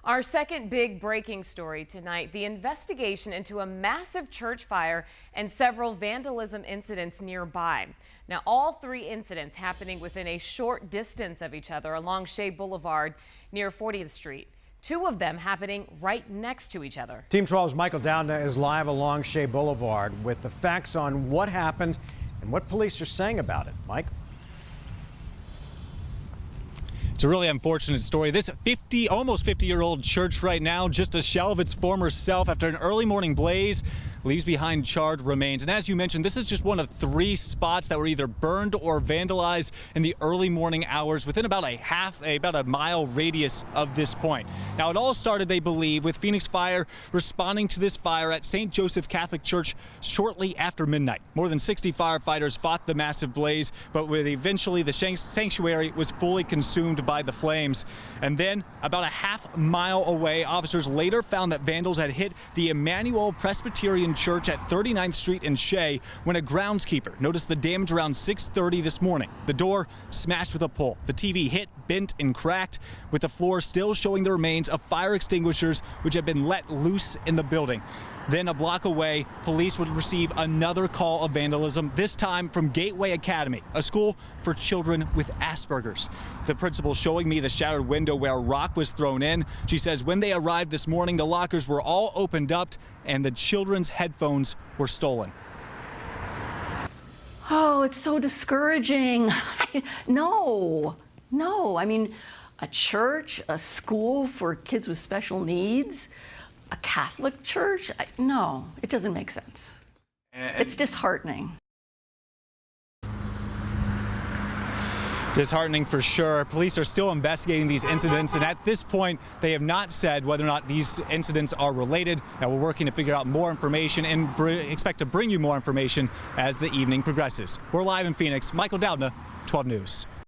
Our second big breaking story tonight, the investigation into a massive church fire and several vandalism incidents nearby. Now, all three incidents happening within a short distance of each other along Shea Blvd near 40th Street. Two of them happening right next to each other. Team 12's Michael Dowdna is live along Shea Blvd with the facts on what happened and what police are saying about it. Mike? It's a really unfortunate story. This almost 50-year-old church right now, just a shell of its former self after an early morning blaze, leaves behind charred remains. And as you mentioned, this is just one of three spots that were either burned or vandalized in the early morning hours within about a mile radius of this point. Now, it all started, they believe, with Phoenix Fire responding to this fire at St. Joseph Catholic Church shortly after midnight. More than 60 firefighters fought the massive blaze, but eventually the sanctuary was fully consumed by the flames. And then, about a half-mile away, officers later found that vandals had hit the Emmanuel Presbyterian Church at 39th Street in Shea when a groundskeeper noticed the damage around 6:30 this morning. The door smashed with a pole. The TV hit, bent, and cracked, with the floor still showing the remains of fire extinguishers which had been let loose in the building. Then a block away, police would receive another call of vandalism, this time from Gateway Academy, a school for children with Asperger's. The principal showing me the shattered window where a rock was thrown in. She says when they arrived this morning, the lockers were all opened up and the children's headphones were stolen. Oh, it's so discouraging. No. I mean, a church, a school for kids with special needs, a Catholic church? No, it doesn't make sense. It's disheartening. Disheartening for sure. Police are still investigating these incidents, and at this point, they have not said whether or not these incidents are related. Now, we're working to figure out more information and expect to bring you more information as the evening progresses. We're live in Phoenix. Michael Dowdna, 12 News.